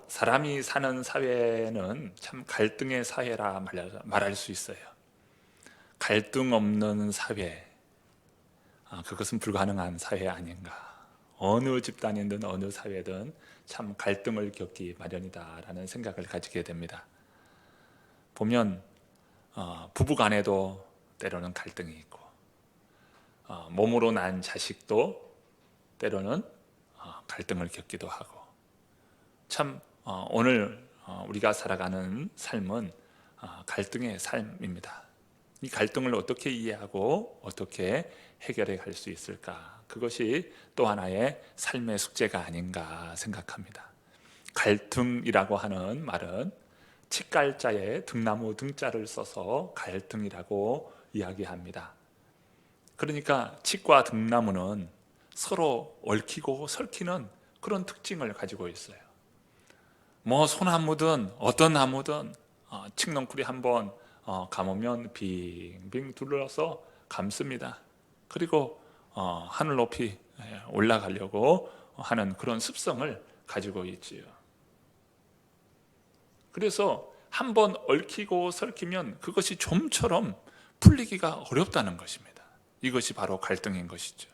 사람이 사는 사회는 참 갈등의 사회라 말할 수 있어요. 갈등 없는 사회, 그것은 불가능한 사회 아닌가. 어느 집단이든 어느 사회든 참 갈등을 겪기 마련이다라는 생각을 가지게 됩니다. 보면 부부 간에도 때로는 갈등이 있고, 몸으로 난 자식도 때로는 갈등을 겪기도 하고, 참 오늘 우리가 살아가는 삶은 갈등의 삶입니다. 이 갈등을 어떻게 이해하고 어떻게 해결해 갈 수 있을까? 그것이 또 하나의 삶의 숙제가 아닌가 생각합니다. 갈등이라고 하는 말은 칡갈자에 등나무 등자를 써서 갈등이라고 이야기합니다. 그러니까 칡과 등나무는 서로 얽히고 설키는 그런 특징을 가지고 있어요. 뭐 소나무든 어떤 나무든 칡넝쿨이 한번 감으면 빙빙 둘러서 감습니다. 그리고 하늘 높이 올라가려고 하는 그런 습성을 가지고 있지요. 그래서 한번 얽히고 설키면 그것이 좀처럼 풀리기가 어렵다는 것입니다. 이것이 바로 갈등인 것이죠.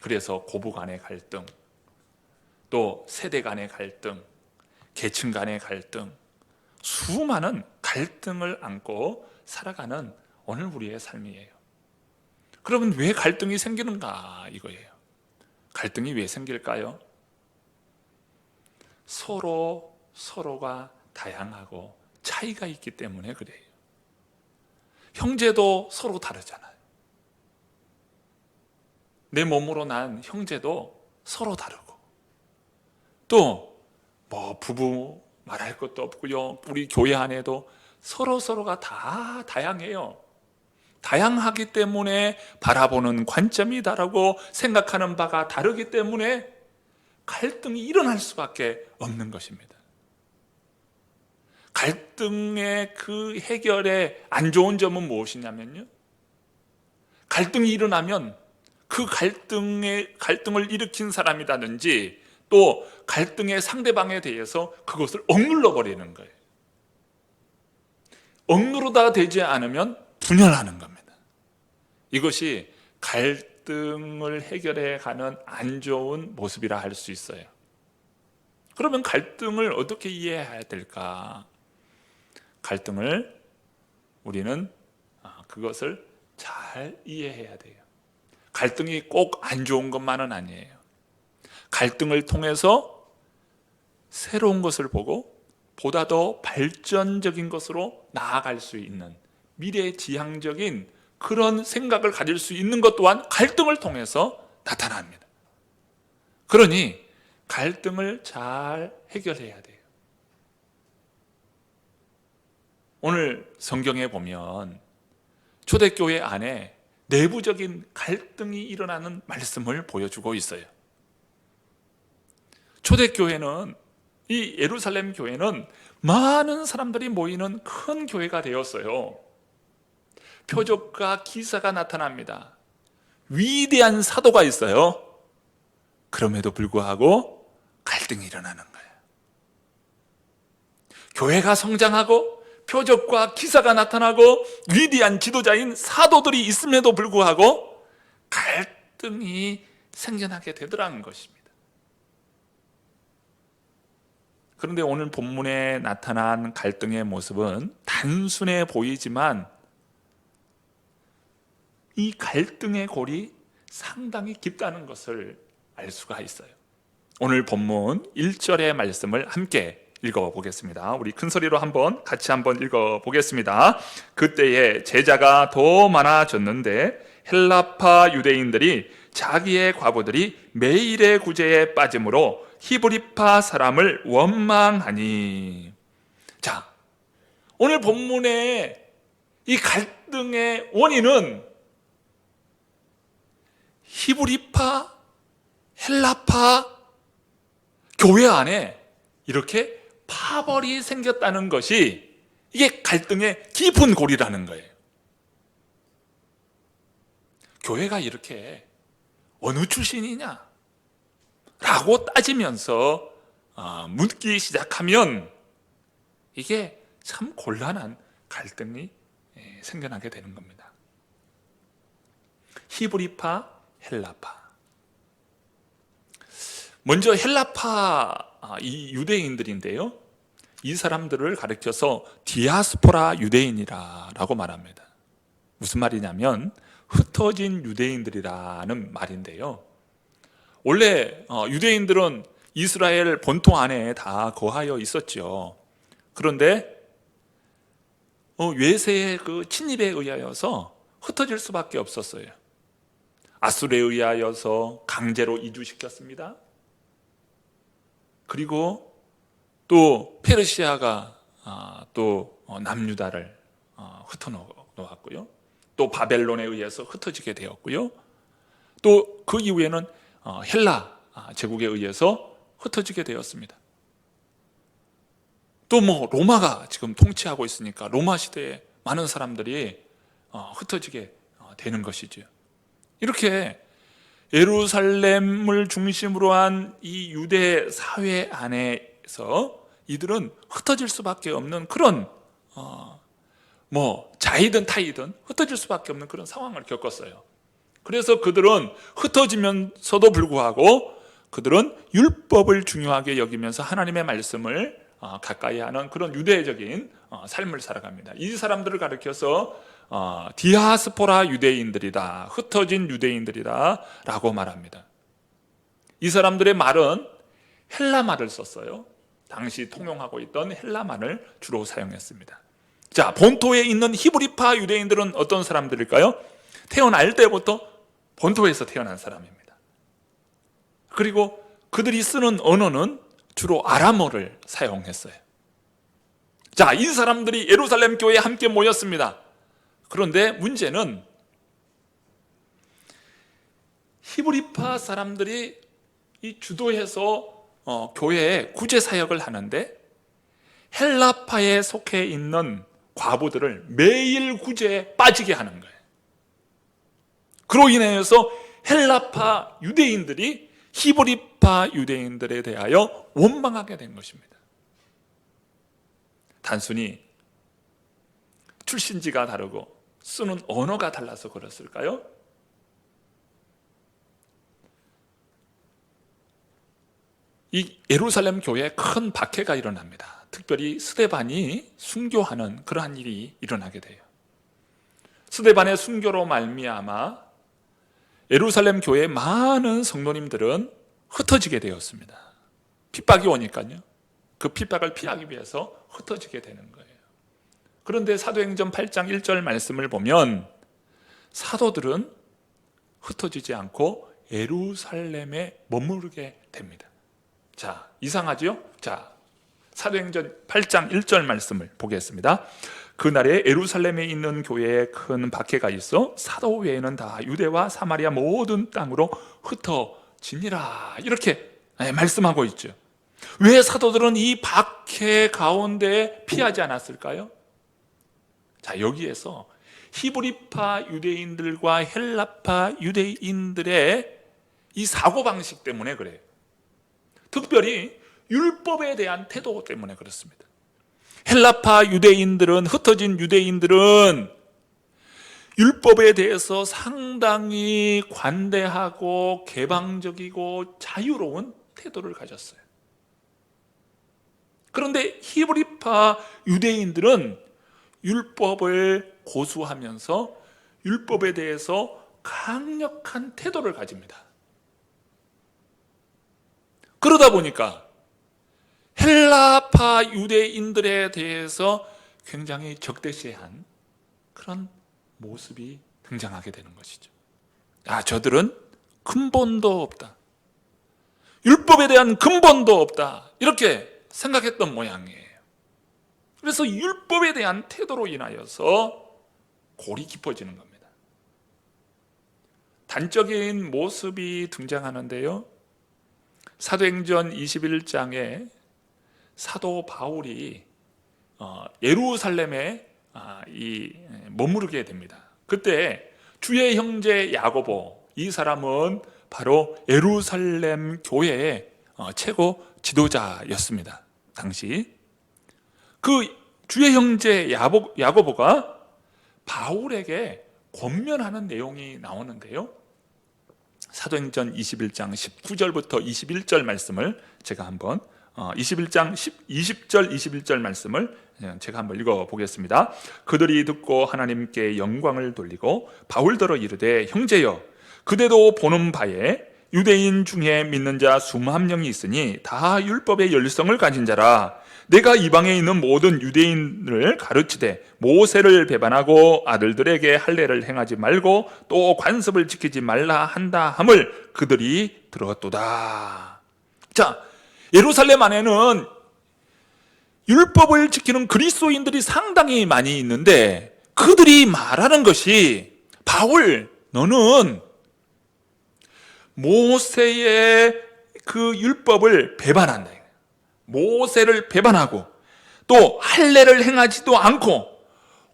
그래서 고부 간의 갈등, 또 세대 간의 갈등, 계층 간의 갈등, 수많은 갈등을 안고 살아가는 오늘 우리의 삶이에요. 그러면 왜 갈등이 생기는가 이거예요. 갈등이 왜 생길까요? 서로가 다양하고 차이가 있기 때문에 그래요. 형제도 서로 다르잖아요. 내 몸으로 난 형제도 서로 다르고, 또 뭐 부부 말할 것도 없고요. 우리 교회 안에도 서로가 다 다양해요. 다양하기 때문에 바라보는 관점이 다르고 생각하는 바가 다르기 때문에 갈등이 일어날 수밖에 없는 것입니다. 갈등의 그 해결의 안 좋은 점은 무엇이냐면요, 갈등이 일어나면 그 갈등을 일으킨 사람이라든지 또 갈등의 상대방에 대해서 그것을 억눌러 버리는 거예요. 억누르다 되지 않으면 분열하는 겁니다. 이것이 갈등을 해결해 가는 안 좋은 모습이라 할 수 있어요. 그러면 갈등을 어떻게 이해해야 될까? 갈등을 우리는 그것을 잘 이해해야 돼요. 갈등이 꼭 안 좋은 것만은 아니에요. 갈등을 통해서 새로운 것을 보고 보다 더 발전적인 것으로 나아갈 수 있는 미래지향적인 그런 생각을 가질 수 있는 것 또한 갈등을 통해서 나타납니다. 그러니 갈등을 잘 해결해야 돼요. 오늘 성경에 보면 초대교회 안에 내부적인 갈등이 일어나는 말씀을 보여주고 있어요. 초대교회는, 이 예루살렘 교회는 많은 사람들이 모이는 큰 교회가 되었어요. 표적과 기사가 나타납니다. 위대한 사도가 있어요. 그럼에도 불구하고 갈등이 일어나는 거예요. 교회가 성장하고 표적과 기사가 나타나고 위대한 지도자인 사도들이 있음에도 불구하고 갈등이 생겨나게 되더라는 것입니다. 그런데 오늘 본문에 나타난 갈등의 모습은 단순해 보이지만 이 갈등의 골이 상당히 깊다는 것을 알 수가 있어요. 오늘 본문 1절의 말씀을 함께 읽어보겠습니다. 우리 큰 소리로 같이 한번 읽어보겠습니다. 그때에 제자가 더 많아졌는데 헬라파 유대인들이 자기의 과부들이 매일의 구제에 빠짐으로 히브리파 사람을 원망하니. 자, 오늘 본문의 이 갈등의 원인은 히브리파, 헬라파 교회 안에 이렇게 파벌이 생겼다는 것이 이게 갈등의 깊은 골이라는 거예요. 교회가 이렇게 어느 출신이냐 라고 따지면서 묻기 시작하면 이게 참 곤란한 갈등이 생겨나게 되는 겁니다. 히브리파, 헬라파. 먼저 헬라파 이 유대인들인데요, 이 사람들을 가리켜서 디아스포라 유대인이라고 말합니다. 무슨 말이냐면 흩어진 유대인들이라는 말인데요, 원래 유대인들은 이스라엘 본토 안에 다 거하여 있었죠. 그런데 외세의 그 침입에 의하여서 흩어질 수밖에 없었어요. 아수르에 의하여서 강제로 이주시켰습니다. 그리고 또 페르시아가 또 남유다를 흩어놓았고요. 또 바벨론에 의해서 흩어지게 되었고요. 또 그 이후에는 헬라 제국에 의해서 흩어지게 되었습니다. 또 로마가 지금 통치하고 있으니까 로마 시대에 많은 사람들이 흩어지게 되는 것이죠. 이렇게 예루살렘을 중심으로 한 이 유대 사회 안에서 이들은 흩어질 수밖에 없는 그런 자이든 타이든 흩어질 수밖에 없는 그런 상황을 겪었어요. 그래서 그들은 흩어지면서도 불구하고 그들은 율법을 중요하게 여기면서 하나님의 말씀을 가까이 하는 그런 유대적인 삶을 살아갑니다. 이 사람들을 가리켜서 디아스포라 유대인들이다, 흩어진 유대인들이다 라고 말합니다. 이 사람들의 말은 헬라말을 썼어요. 당시 통용하고 있던 헬라말을 주로 사용했습니다. 자, 본토에 있는 히브리파 유대인들은 어떤 사람들일까요? 태어날 때부터 본토에서 태어난 사람입니다. 그리고 그들이 쓰는 언어는 주로 아람어를 사용했어요. 자, 이 사람들이 예루살렘 교회에 함께 모였습니다. 그런데 문제는 히브리파 사람들이 이 주도해서 교회에 구제 사역을 하는데 헬라파에 속해 있는 과부들을 매일 구제에 빠지게 하는 거예요. 그로 인해서 헬라파 유대인들이 히브리파 유대인들에 대하여 원망하게 된 것입니다. 단순히 출신지가 다르고 쓰는 언어가 달라서 그랬을까요? 이 예루살렘 교회에 큰 박해가 일어납니다. 특별히 스데반이 순교하는 그러한 일이 일어나게 돼요. 스데반의 순교로 말미암아 예루살렘 교회의 많은 성도님들은 흩어지게 되었습니다. 핍박이 오니까요. 그 핍박을 피하기 위해서 흩어지게 되는 거예요. 그런데 사도행전 8장 1절 말씀을 보면 사도들은 흩어지지 않고 예루살렘에 머무르게 됩니다. 자, 이상하죠? 자, 사도행전 8장 1절 말씀을 보겠습니다. 그날에 예루살렘에 있는 교회에 큰 박해가 있어 사도 외에는 다 유대와 사마리아 모든 땅으로 흩어지니라, 이렇게 말씀하고 있죠. 왜 사도들은 이 박해 가운데 피하지 않았을까요? 자, 여기에서 히브리파 유대인들과 헬라파 유대인들의 이 사고방식 때문에 그래요. 특별히 율법에 대한 태도 때문에 그렇습니다. 헬라파 유대인들은, 흩어진 유대인들은 율법에 대해서 상당히 관대하고 개방적이고 자유로운 태도를 가졌어요. 그런데 히브리파 유대인들은 율법을 고수하면서 율법에 대해서 강력한 태도를 가집니다. 그러다 보니까 헬라파 유대인들에 대해서 굉장히 적대시한 그런 모습이 등장하게 되는 것이죠. 저들은 근본도 없다, 율법에 대한 근본도 없다, 이렇게 생각했던 모양이에요. 그래서 율법에 대한 태도로 인하여서 골이 깊어지는 겁니다. 단적인 모습이 등장하는데요, 사도행전 21장에 사도 바울이 예루살렘에 머무르게 됩니다. 그때 주의 형제 야고보, 이 사람은 바로 예루살렘 교회의 최고 지도자였습니다. 당시 그 주의 형제 야고보가 바울에게 권면하는 내용이 나오는데요, 사도행전 21장 19절부터 21절 말씀을 제가 한번 21장 20절 21절 말씀을 제가 한번 읽어보겠습니다. 그들이 듣고 하나님께 영광을 돌리고 바울더러 이르되, 형제여, 그대도 보는 바에 유대인 중에 믿는 자 21명이 있으니 다 율법의 열성을 가진 자라. 내가 이방에 있는 모든 유대인을 가르치되 모세를 배반하고 아들들에게 할례를 행하지 말고 또 관습을 지키지 말라 한다 함을 그들이 들었도다. 자, 예루살렘 안에는 율법을 지키는 그리스도인들이 상당히 많이 있는데, 그들이 말하는 것이, 바울, 너는 모세의 그 율법을 배반한다. 모세를 배반하고 또 할례를 행하지도 않고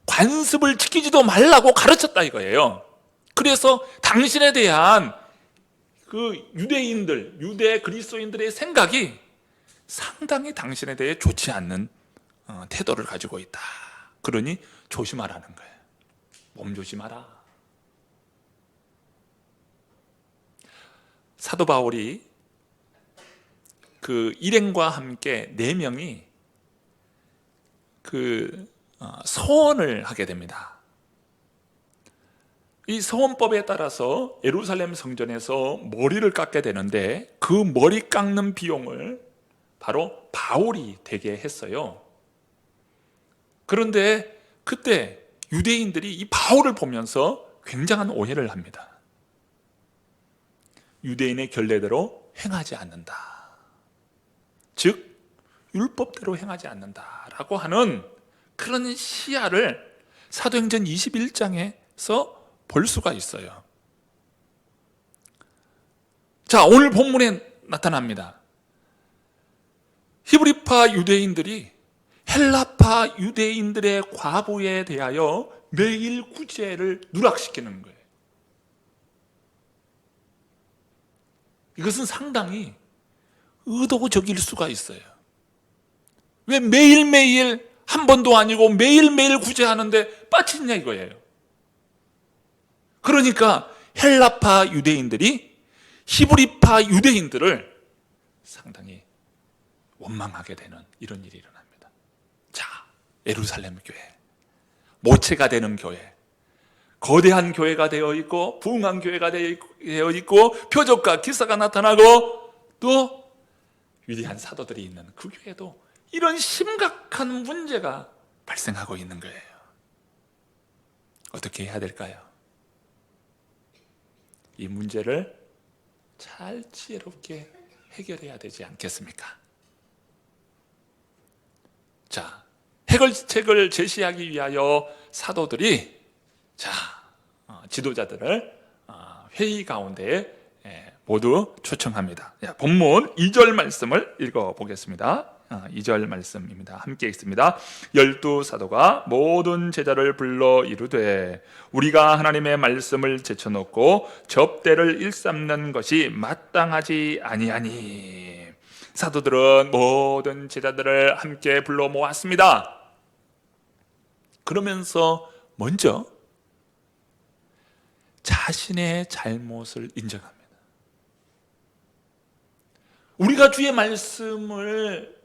관습을 지키지도 말라고 가르쳤다 이거예요. 그래서 당신에 대한 그 유대인들, 유대 그리스도인들의 생각이 상당히 당신에 대해 좋지 않는 태도를 가지고 있다. 그러니 조심하라는 거예요. 몸조심하라. 사도 바울이 그 일행과 함께 4명이 그 서원을 하게 됩니다. 이 서원법에 따라서 예루살렘 성전에서 머리를 깎게 되는데, 그 머리 깎는 비용을 바로 바울이 대게 했어요. 그런데 그때 유대인들이 이 바울을 보면서 굉장한 오해를 합니다. 유대인의 결례대로 행하지 않는다, 즉 율법대로 행하지 않는다라고 하는 그런 시야를 사도행전 21장에서 볼 수가 있어요. 자, 오늘 본문에 나타납니다. 히브리파 유대인들이 헬라파 유대인들의 과부에 대하여 매일 구제를 누락시키는 거예요. 이것은 상당히 의도적일 수가 있어요. 왜 매일매일, 한 번도 아니고 매일매일 구제하는데 빠지냐 이거예요. 그러니까 헬라파 유대인들이 히브리파 유대인들을 상당히 원망하게 되는 이런 일이 일어납니다. 자, 예루살렘 교회, 모체가 되는 교회, 거대한 교회가 되어 있고 부흥한 교회가 되어 있고 표적과 기사가 나타나고 또 위대한 사도들이 있는 그 교회도 이런 심각한 문제가 발생하고 있는 거예요. 어떻게 해야 될까요? 이 문제를 잘 지혜롭게 해결해야 되지 않겠습니까? 자, 해결책을 제시하기 위하여 사도들이 지도자들을 회의 가운데 모두 초청합니다. 본문 2절 말씀을 읽어보겠습니다. 2절 말씀입니다. 함께 읽습니다. 12사도가 모든 제자를 불러 이르되, 우리가 하나님의 말씀을 제쳐놓고 접대를 일삼는 것이 마땅하지 아니하니. 사도들은 모든 제자들을 함께 불러 모았습니다. 그러면서 먼저 자신의 잘못을 인정합니다. 우리가 주의 말씀을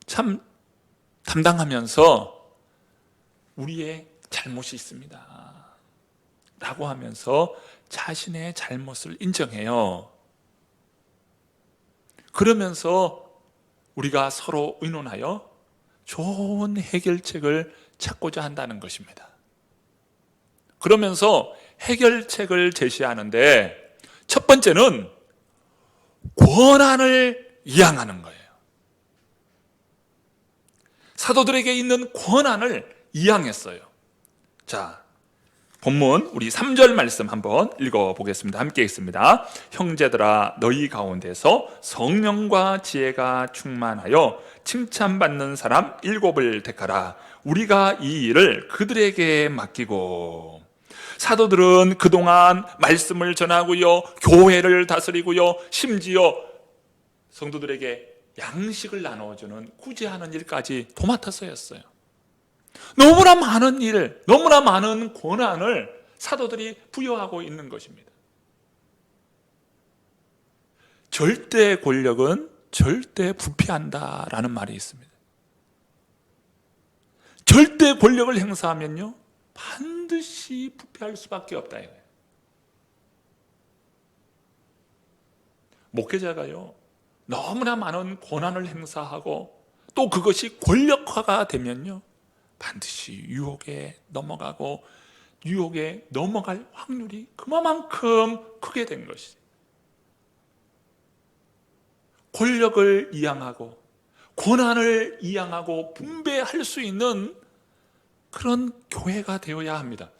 참 담당하면서 우리의 잘못이 있습니다 라고 하면서 자신의 잘못을 인정해요. 그러면서 우리가 서로 의논하여 좋은 해결책을 찾고자 한다는 것입니다. 그러면서 해결책을 제시하는데, 첫 번째는 권한을 이양하는 거예요. 사도들에게 있는 권한을 이양했어요. 자, 본문 우리 3절 말씀 한번 읽어보겠습니다. 함께 읽습니다. 형제들아, 너희 가운데서 성령과 지혜가 충만하여 칭찬받는 사람 7을 택하라. 우리가 이 일을 그들에게 맡기고. 사도들은 그동안 말씀을 전하고요, 교회를 다스리고요, 심지어 성도들에게 양식을 나눠주는 구제하는 일까지 도맡아서 했어요. 너무나 많은 일, 너무나 많은 권한을 사도들이 부여하고 있는 것입니다. 절대 권력은 절대 부패한다라는 말이 있습니다. 절대 권력을 행사하면요, 반드시 부패할 수밖에 없다 이거예요. 목회자가요, 너무나 많은 권한을 행사하고 또 그것이 권력화가 되면요, 반드시 유혹에 넘어가고 유혹에 넘어갈 확률이 그만큼 크게 된 것이죠. 권력을 이양하고 권한을 이양하고 분배할 수 있는 그런 교회가 되어야 합니다.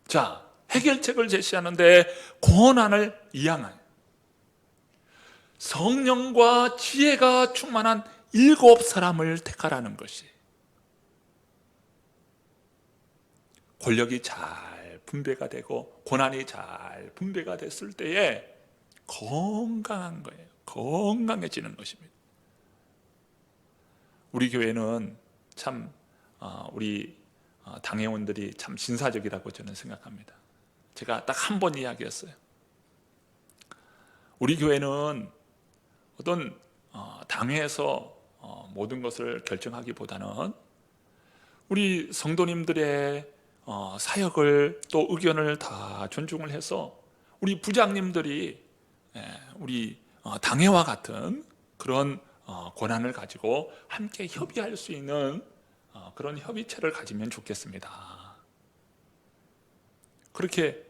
자, 해결책을 제시하는데 권한을 이양한 성령과 지혜가 충만한 7사람을 택하라는 것이, 권력이 잘 분배가 되고 권한이 잘 분배가 됐을 때에 건강한 거예요. 건강해지는 것입니다. 우리 교회는 참 우리 당회원들이 참 진사적이라고 저는 생각합니다. 제가 딱 한 번 이야기했어요. 우리 교회는 어떤 당회에서 모든 것을 결정하기보다는 우리 성도님들의 사역을 또 의견을 다 존중을 해서 우리 부장님들이 우리 당회와 같은 그런 권한을 가지고 함께 협의할 수 있는 그런 협의체를 가지면 좋겠습니다. 그렇게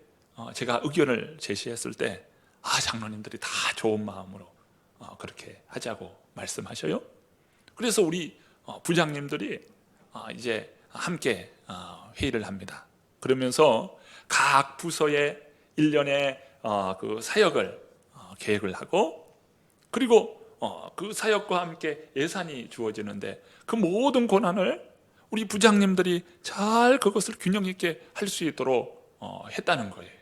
제가 의견을 제시했을 때 장로님들이 다 좋은 마음으로 그렇게 하자고 말씀하셔요. 그래서 우리 부장님들이 이제 함께 회의를 합니다. 그러면서 각 부서의 1년의 그 사역을 계획을 하고, 그리고 그 사역과 함께 예산이 주어지는데 그 모든 권한을 우리 부장님들이 잘 그것을 균형 있게 할 수 있도록 했다는 거예요.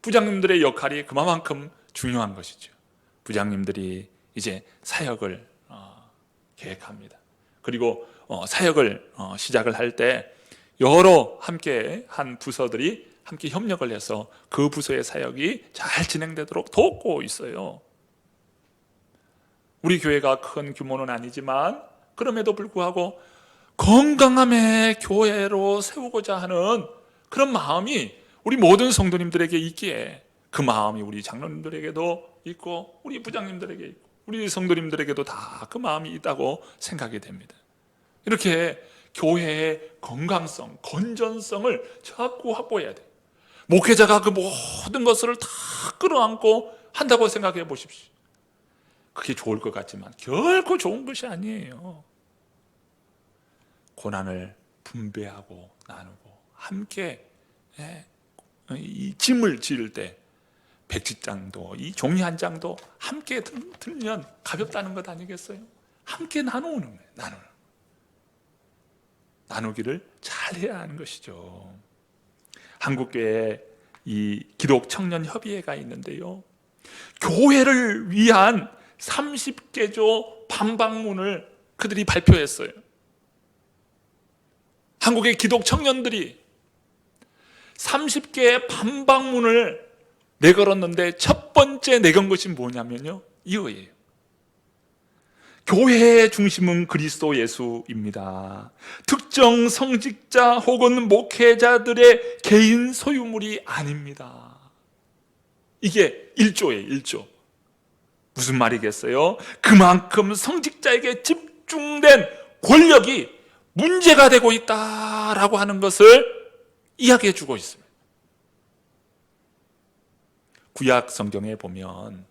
부장님들의 역할이 그만큼 중요한 것이죠. 부장님들이 이제 사역을 계획합니다. 그리고 사역을 시작을 할 때 여러 함께 한 부서들이 함께 협력을 해서 그 부서의 사역이 잘 진행되도록 돕고 있어요. 우리 교회가 큰 규모는 아니지만 그럼에도 불구하고 건강함의 교회로 세우고자 하는 그런 마음이 우리 모든 성도님들에게 있기에, 그 마음이 우리 장로님들에게도 있고 우리 부장님들에게 있고 우리 성도님들에게도 다 그 마음이 있다고 생각이 됩니다. 이렇게 교회의 건강성, 건전성을 자꾸 확보해야 돼요. 목회자가 그 모든 것을 다 끌어안고 한다고 생각해 보십시오. 그게 좋을 것 같지만 결코 좋은 것이 아니에요. 고난을 분배하고 나누고 함께 이 짐을 지을 때 백지장도 이 종이 한 장도 함께 들면 가볍다는 것 아니겠어요? 함께 나누는 거예요. 나누기를 잘 해야 하는 것이죠. 한국교회에 이 기독 청년 협의회가 있는데요, 교회를 위한 30개조 반박문을 그들이 발표했어요. 한국의 기독 청년들이 30개의 반박문을 내걸었는데 첫 번째 내건 것이 뭐냐면요, 이거예요. 교회의 중심은 그리스도 예수입니다. 특정 성직자 혹은 목회자들의 개인 소유물이 아닙니다. 이게 1조예요. 1조. 무슨 말이겠어요? 그만큼 성직자에게 집중된 권력이 문제가 되고 있다라고 하는 것을 이야기해 주고 있습니다. 구약 성경에 보면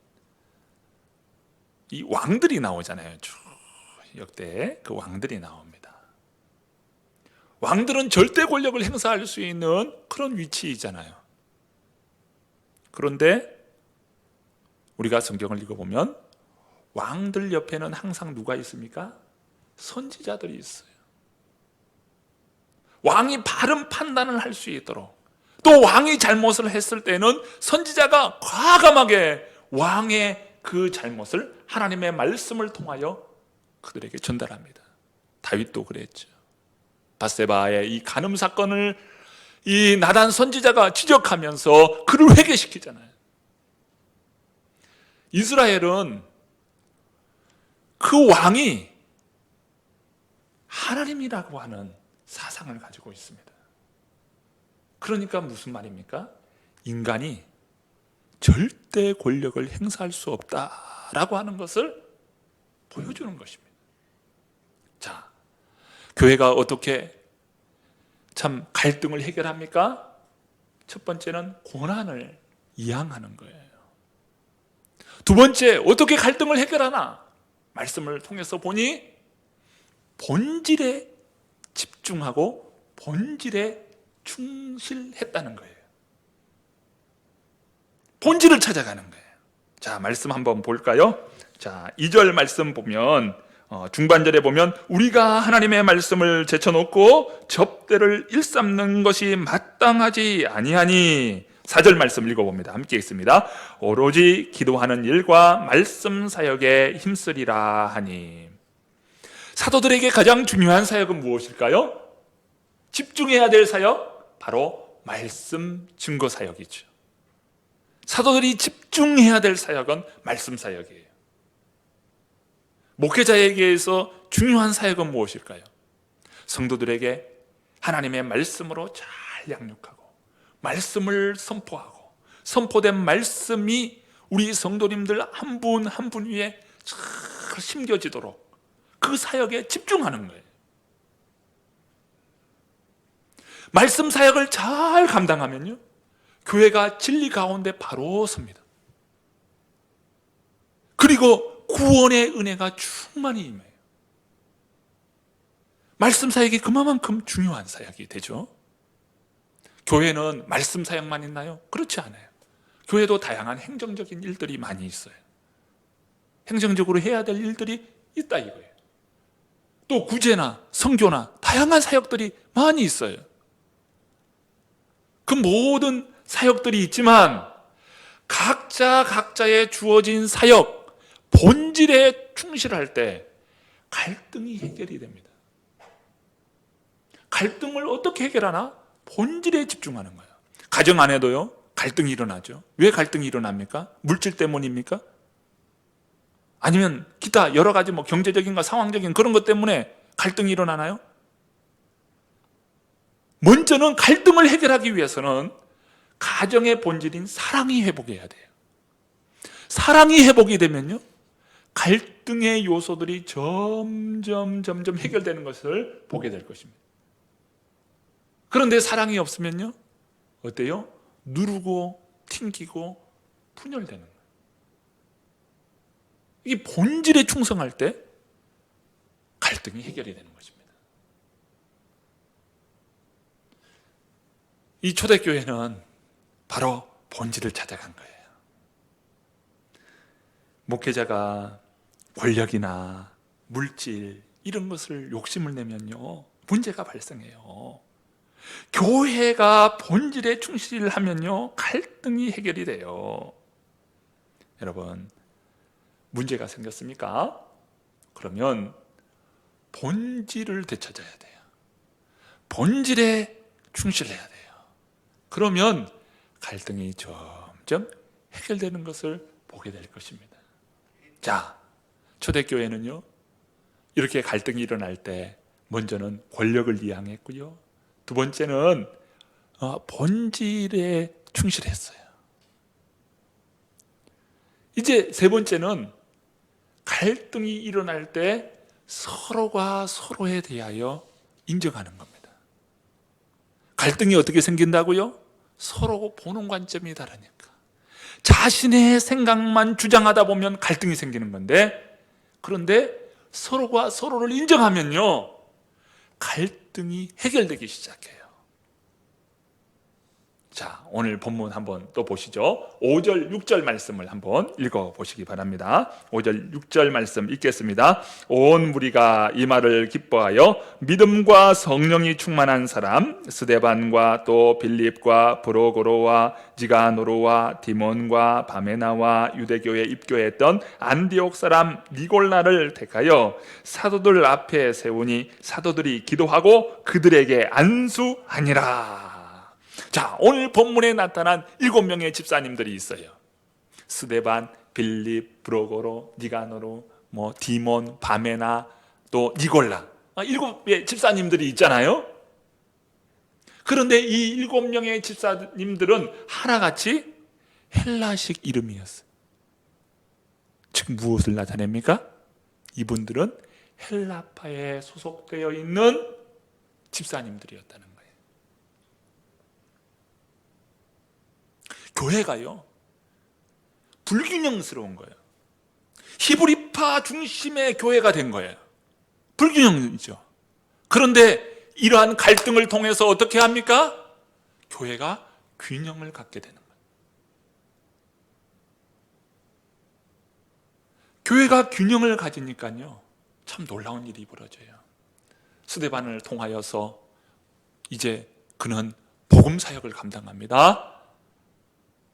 이 왕들이 나오잖아요. 쭉 역대 그 왕들이 나옵니다. 왕들은 절대 권력을 행사할 수 있는 그런 위치이잖아요. 그런데 우리가 성경을 읽어보면 왕들 옆에는 항상 누가 있습니까? 선지자들이 있어요. 왕이 바른 판단을 할 수 있도록, 또 왕이 잘못을 했을 때는 선지자가 과감하게 왕의 그 잘못을 하나님의 말씀을 통하여 그들에게 전달합니다. 다윗도 그랬죠. 밧세바의 이 간음 사건을 이 나단 선지자가 지적하면서 그를 회개시키잖아요. 이스라엘은 그 왕이 하나님이라고 하는 사상을 가지고 있습니다. 그러니까 무슨 말입니까? 인간이 절대 권력을 행사할 수 없다라고 하는 것을 보여주는 것입니다. 자, 교회가 어떻게 참 갈등을 해결합니까? 첫 번째는 고난을 이양하는 거예요. 두 번째, 어떻게 갈등을 해결하나? 말씀을 통해서 보니 본질에 집중하고 본질에 충실했다는 거예요. 본질을 찾아가는 거예요. 자, 말씀 한번 볼까요? 자, 2절 말씀 보면 중반절에 보면 우리가 하나님의 말씀을 제쳐놓고 접대를 일삼는 것이 마땅하지 아니하니 4절 말씀 읽어봅니다. 함께 읽습니다. 오로지 기도하는 일과 말씀 사역에 힘쓰리라 하니. 사도들에게 가장 중요한 사역은 무엇일까요? 집중해야 될 사역? 바로 말씀 증거 사역이죠. 사도들이 집중해야 될 사역은 말씀 사역이에요. 목회자에게서 중요한 사역은 무엇일까요? 성도들에게 하나님의 말씀으로 잘 양육하고 말씀을 선포하고 선포된 말씀이 우리 성도님들 한 분 한 분 위에 잘 심겨지도록 그 사역에 집중하는 거예요. 말씀 사역을 잘 감당하면요, 교회가 진리 가운데 바로 섭니다. 그리고 구원의 은혜가 충만히 임해요. 말씀 사역이 그만큼 중요한 사역이 되죠. 교회는 말씀 사역만 있나요? 그렇지 않아요. 교회도 다양한 행정적인 일들이 많이 있어요. 행정적으로 해야 될 일들이 있다 이거예요. 또 구제나 선교나 다양한 사역들이 많이 있어요. 그 모든 사역들이 있지만 각자의 주어진 사역, 본질에 충실할 때 갈등이 해결이 됩니다. 갈등을 어떻게 해결하나? 본질에 집중하는 거예요. 가정 안에도요, 갈등이 일어나죠. 왜 갈등이 일어납니까? 물질 때문입니까? 아니면 기타 여러 가지 경제적인가 상황적인 그런 것 때문에 갈등이 일어나나요? 먼저는 갈등을 해결하기 위해서는 가정의 본질인 사랑이 회복해야 돼요. 사랑이 회복이 되면요, 갈등의 요소들이 점점 해결되는 것을 보게 될 것입니다. 그런데 사랑이 없으면요, 어때요? 누르고 튕기고 분열되는 거예요. 이 본질에 충성할 때 갈등이 해결이 되는 것입니다. 이 초대교회는 바로 본질을 찾아간 거예요. 목회자가 권력이나 물질 이런 것을 욕심을 내면요, 문제가 발생해요. 교회가 본질에 충실하면요, 갈등이 해결이 돼요. 여러분, 문제가 생겼습니까? 그러면 본질을 되찾아야 돼요. 본질에 충실해야 돼요. 그러면 갈등이 점점 해결되는 것을 보게 될 것입니다. 자, 초대교회는요, 이렇게 갈등이 일어날 때 먼저는 권력을 이양했고요, 두 번째는 본질에 충실했어요. 이제 세 번째는 갈등이 일어날 때 서로가 서로에 대하여 인정하는 겁니다. 갈등이 어떻게 생긴다고요? 서로 보는 관점이 다르니까. 자신의 생각만 주장하다 보면 갈등이 생기는 건데, 그런데 서로가 서로를 인정하면요, 갈등이 해결되기 시작해요. 자, 오늘 본문 한번 또 보시죠. 5절, 6절 말씀을 한번 읽어보시기 바랍니다. 5절, 6절 말씀 읽겠습니다. 온 무리가 이 말을 기뻐하여 믿음과 성령이 충만한 사람 스데반과 또 빌립과 브로고로와 니가노르와 디몬과 바메나와 유대교에 입교했던 안디옥 사람 니골라를 택하여 사도들 앞에 세우니 사도들이 기도하고 그들에게 안수하니라. 자, 오늘 본문에 나타난 7명의 집사님들이 있어요. 스데반, 빌립, 브로고로, 니가노르, 디몬, 바메나, 또 니골라. 7의 집사님들이 있잖아요. 그런데 이 7명의 집사님들은 하나같이 헬라식 이름이었어요. 즉 무엇을 나타냅니까? 이분들은 헬라파에 소속되어 있는 집사님들이었다는 거예요. 교회가요, 불균형스러운 거예요. 히브리파 중심의 교회가 된 거예요. 불균형이죠. 그런데 이러한 갈등을 통해서 어떻게 합니까? 교회가 균형을 갖게 되는 거예요. 교회가 균형을 가지니까요, 참 놀라운 일이 벌어져요. 스데반을 통하여서 이제 그는 복음 사역을 감당합니다.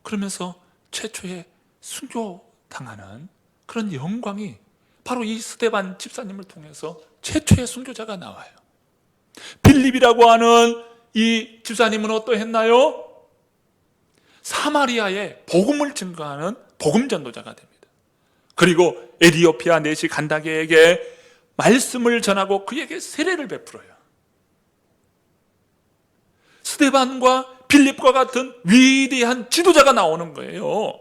그러면서 최초의 순교당하는 그런 영광이 바로 이 스데반 집사님을 통해서 최초의 순교자가 나와요. 빌립이라고 하는 이 집사님은 어떠했나요? 사마리아에 복음을 증거하는 복음 전도자가 됩니다. 그리고 에디오피아 내시 간다게에게 말씀을 전하고 그에게 세례를 베풀어요. 스데반과 빌립과 같은 위대한 지도자가 나오는 거예요.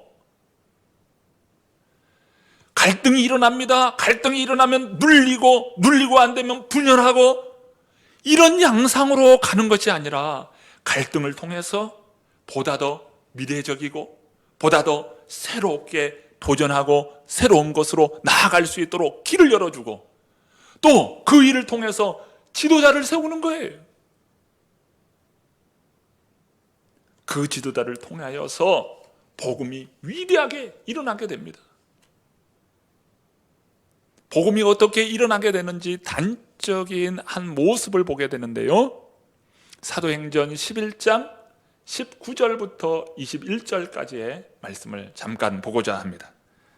갈등이 일어납니다. 갈등이 일어나면 눌리고 안 되면 분열하고, 이런 양상으로 가는 것이 아니라 갈등을 통해서 보다 더 미래적이고 보다 더 새롭게 도전하고 새로운 것으로 나아갈 수 있도록 길을 열어주고, 또 그 일을 통해서 지도자를 세우는 거예요. 그 지도자를 통하여서 복음이 위대하게 일어나게 됩니다. 복음이 어떻게 일어나게 되는지 단적인 한 모습을 보게 되는데요, 사도행전 11장 19절부터 21절까지의 말씀을 잠깐 보고자 합니다.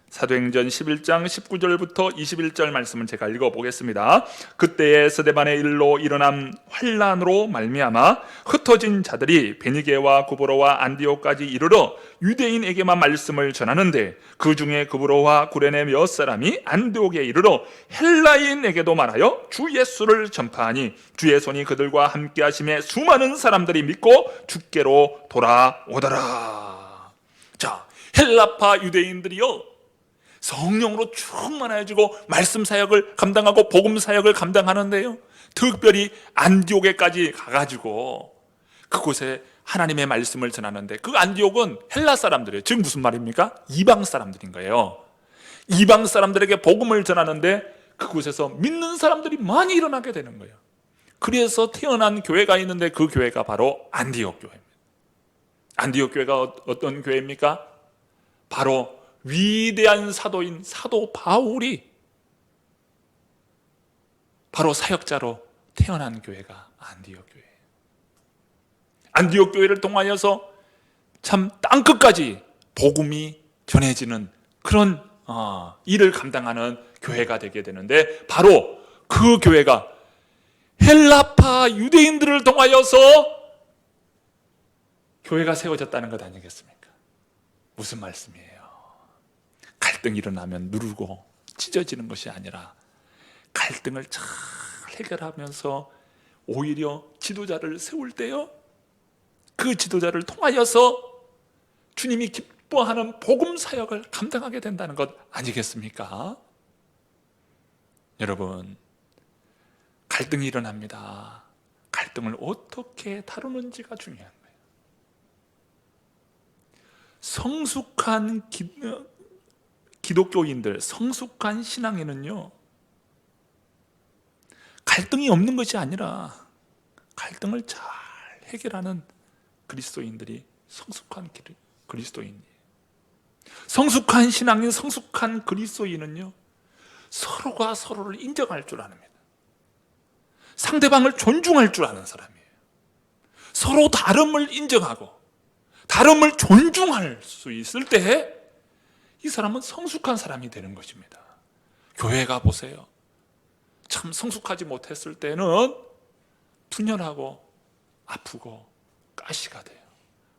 사도행전 11장 19절부터 21절 말씀을 제가 읽어보겠습니다. 그때에 스데반의 일로 일어난 환란으로 말미암아 흩어진 자들이 베니게와 구브로와 안디옥까지 이르러 유대인에게만 말씀을 전하는데, 그 중에 구브로와 구레네 몇 사람이 안디옥에 이르러 헬라인에게도 말하여 주 예수를 전파하니 주의 손이 그들과 함께 하심에 수많은 사람들이 믿고 주께로 돌아오더라. 자, 헬라파 유대인들이요, 성령으로 충만해지고 말씀 사역을 감당하고 복음 사역을 감당하는데요, 특별히 안디옥에까지 가가지고 그곳에 하나님의 말씀을 전하는데, 그 안디옥은 헬라 사람들이에요. 즉 무슨 말입니까? 이방 사람들인 거예요. 이방 사람들에게 복음을 전하는데 그곳에서 믿는 사람들이 많이 일어나게 되는 거예요. 그래서 태어난 교회가 있는데 그 교회가 바로 안디옥 교회입니다. 안디옥 교회가 어떤 교회입니까? 바로 위대한 사도인 사도 바울이 바로 사역자로 태어난 교회가 안디옥 교회예요. 안디옥 교회를 통하여서 참 땅끝까지 복음이 전해지는 그런 일을 감당하는 교회가 되게 되는데, 바로 그 교회가 헬라파 유대인들을 통하여서 교회가 세워졌다는 것 아니겠습니까? 무슨 말씀이에요? 갈등이 일어나면 누르고 찢어지는 것이 아니라 갈등을 잘 해결하면서 오히려 지도자를 세울 때요, 그 지도자를 통하여서 주님이 기뻐하는 복음 사역을 감당하게 된다는 것 아니겠습니까? 여러분, 갈등이 일어납니다. 갈등을 어떻게 다루는지가 중요한 거예요. 성숙한 기독교인들, 성숙한 신앙인은요, 갈등이 없는 것이 아니라 갈등을 잘 해결하는 그리스도인들이 성숙한 그리스도인이에요. 성숙한 신앙인, 성숙한 그리스도인은요, 서로가 서로를 인정할 줄 압니다. 상대방을 존중할 줄 아는 사람이에요. 서로 다름을 인정하고 다름을 존중할 수 있을 때 이 사람은 성숙한 사람이 되는 것입니다. 교회 가 보세요. 참 성숙하지 못했을 때는 분열하고 아프고 가시가 돼요.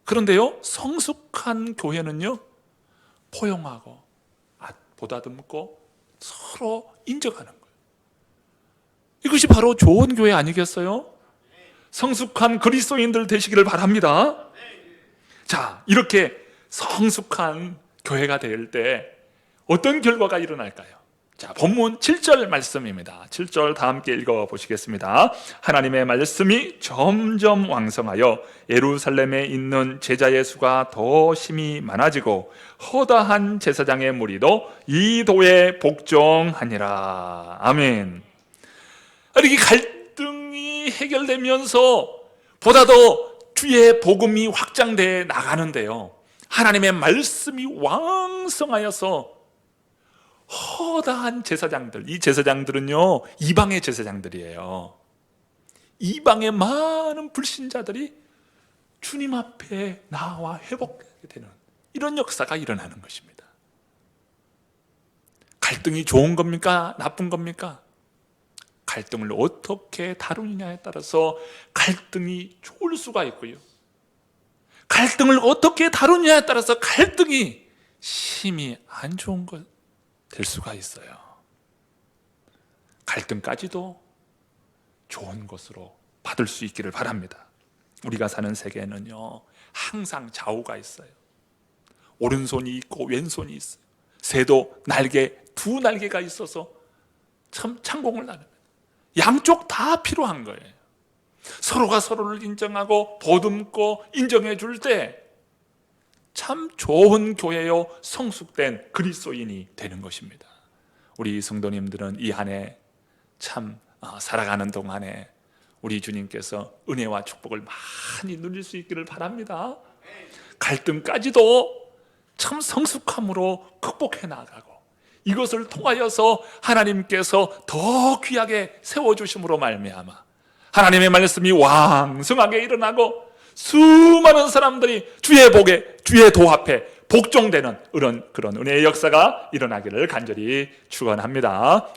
그런데요, 성숙한 교회는요, 포용하고 보다듬고 서로 인정하는 거예요. 이것이 바로 좋은 교회 아니겠어요? 성숙한 그리스도인들 되시기를 바랍니다. 자, 이렇게 성숙한 교회가 될 때 어떤 결과가 일어날까요? 자, 본문 7절 말씀입니다. 7절 다 함께 읽어보시겠습니다. 하나님의 말씀이 점점 왕성하여 예루살렘에 있는 제자의 수가 더 심히 많아지고 허다한 제사장의 무리도 이 도에 복종하니라. 아멘. 이렇게 갈등이 해결되면서 보다 더 주의 복음이 확장되어 나가는데요, 하나님의 말씀이 왕성하여서 허다한 제사장들, 이 제사장들은요 이방의 제사장들이에요. 이방의 많은 불신자들이 주님 앞에 나와 회복하게 되는 이런 역사가 일어나는 것입니다. 갈등이 좋은 겁니까? 나쁜 겁니까? 갈등을 어떻게 다루느냐에 따라서 갈등이 좋을 수가 있고요, 갈등을 어떻게 다루느냐에 따라서 갈등이 심히 안 좋은 것 될 수가 있어요. 갈등까지도 좋은 것으로 받을 수 있기를 바랍니다. 우리가 사는 세계에는요 항상 좌우가 있어요. 오른손이 있고 왼손이 있어요. 새도 두 날개가 있어서 참 창공을 나눕니다. 양쪽 다 필요한 거예요. 서로가 서로를 인정하고 보듬고 인정해 줄 때 참 좋은 교회요, 성숙된 그리스도인이 되는 것입니다. 우리 성도님들은 이 한 해 참 살아가는 동안에 우리 주님께서 은혜와 축복을 많이 누릴 수 있기를 바랍니다. 갈등까지도 참 성숙함으로 극복해 나가고 이것을 통하여서 하나님께서 더 귀하게 세워주심으로 말미암아 하나님의 말씀이 왕성하게 일어나고 수많은 사람들이 주의 복에, 주의 도 앞에 복종되는 그런 은혜의 역사가 일어나기를 간절히 축원합니다.